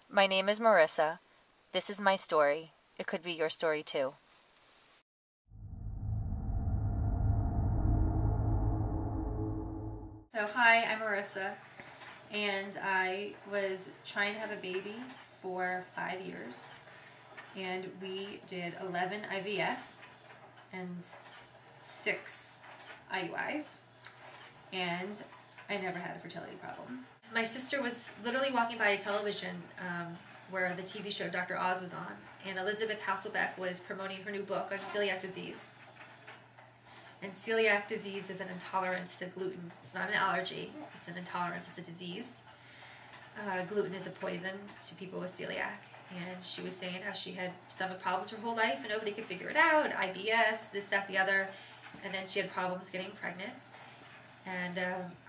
My name is Marisa. This is my story. It could be your story too. So hi, I'm Marisa, and I was trying to have a baby for 5 years, and we did 11 IVFs and 6 IUIs, and I never had a fertility problem. My sister was literally walking by a television where the TV show Dr. Oz was on, and Elizabeth Hasselbeck was promoting her new book on celiac disease. And celiac disease is an intolerance to gluten. It's not an allergy, it's an intolerance, it's a disease. Gluten is a poison to people with celiac. And she was saying how she had stomach problems her whole life and nobody could figure it out, IBS, this, that, the other. And then she had problems getting pregnant. And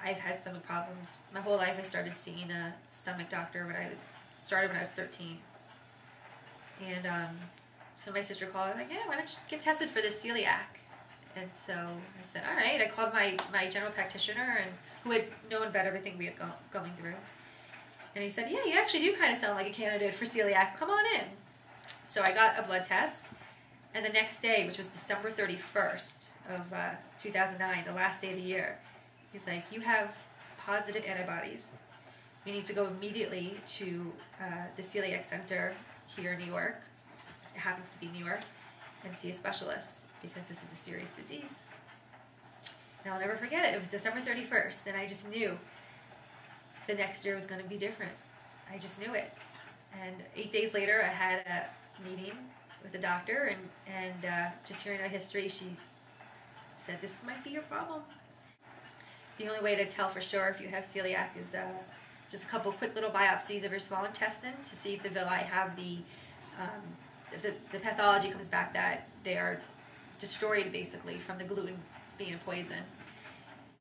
I've had stomach problems my whole life. I started seeing a stomach doctor when I was 13. And so my sister called, like, yeah, why don't you get tested for this celiac? And so I said, all right. I called my general practitioner, and who had known about everything we had going through. And he said, yeah, you actually do kind of sound like a candidate for celiac. Come on in. So I got a blood test. And the next day, which was December 31st of 2009, the last day of the year, he's like, you have positive antibodies. We need to go immediately to the Celiac Center here in New York. It happens to be New York. And see a specialist, because this is a serious disease. And I'll never forget it. It was December 31st, and I just knew the next year was going to be different. I just knew it. And 8 days later, I had a meeting with the doctor, and just hearing our history, she said, this might be your problem. The only way to tell for sure if you have celiac is just a couple quick little biopsies of your small intestine to see if the villi have the pathology comes back that they are destroyed basically from the gluten being a poison.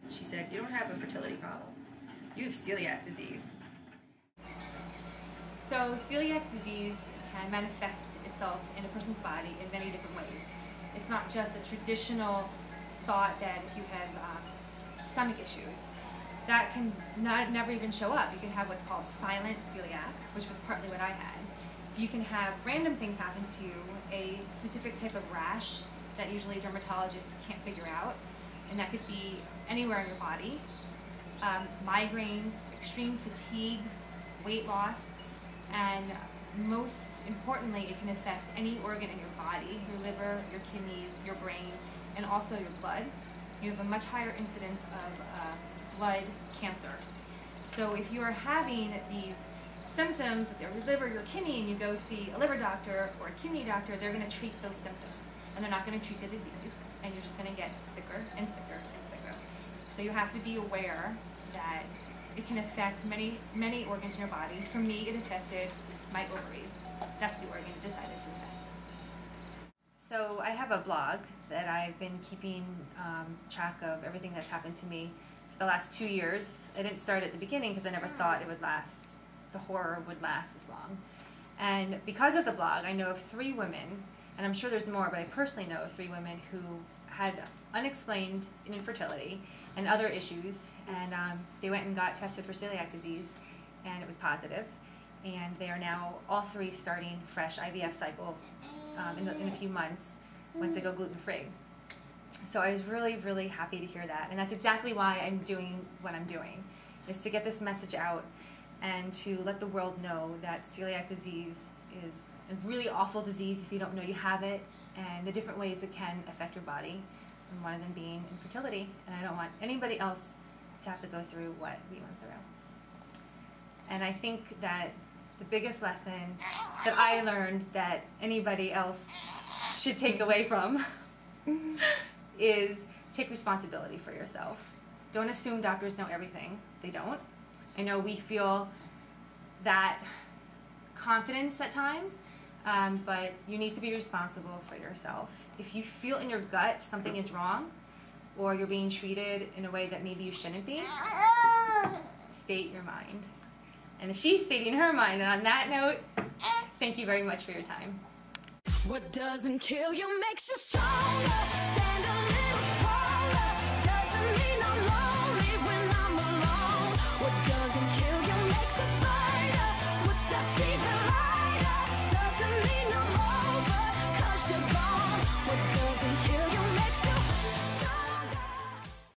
She said, you don't have a fertility problem. You have celiac disease. So celiac disease can manifest itself in a person's body in many different ways. It's not just a traditional thought that if you have stomach issues, that can never even show up. You can have what's called silent celiac, which was partly what I had. You can have random things happen to you, a specific type of rash that usually dermatologists can't figure out, and that could be anywhere in your body. Migraines, extreme fatigue, weight loss, and most importantly, it can affect any organ in your body, your liver, your kidneys, your brain, and also your blood. You have a much higher incidence of blood cancer. So if you are having these symptoms with your liver, your kidney, and you go see a liver doctor or a kidney doctor, they're going to treat those symptoms, and they're not going to treat the disease, and you're just going to get sicker and sicker and sicker. So you have to be aware that it can affect many, many organs in your body. For me, it affected my ovaries. That's the organ it decided to affect. So I have a blog that I've been keeping track of everything that's happened to me for the last 2 years. I didn't start at the beginning because I never thought it would last. The horror would last this long. And because of the blog, I know of 3 women, and I'm sure there's more, but I personally know of 3 women who had unexplained infertility and other issues, and they went and got tested for celiac disease, and it was positive. And they are now all 3 starting fresh IVF cycles in a few months once they go gluten-free. So I was really, really happy to hear that, and that's exactly why I'm doing what I'm doing, is to get this message out and to let the world know that celiac disease is a really awful disease if you don't know you have it, and the different ways it can affect your body, and one of them being infertility. And I don't want anybody else to have to go through what we went through. And I think that the biggest lesson that I learned that anybody else should take away from is take responsibility for yourself. Don't assume doctors know everything. They don't. I know we feel that confidence at times, but you need to be responsible for yourself. If you feel in your gut something is wrong, or you're being treated in a way that maybe you shouldn't be, state your mind. And she's stating her mind, and on that note, thank you very much for your time. What doesn't kill you makes you stronger.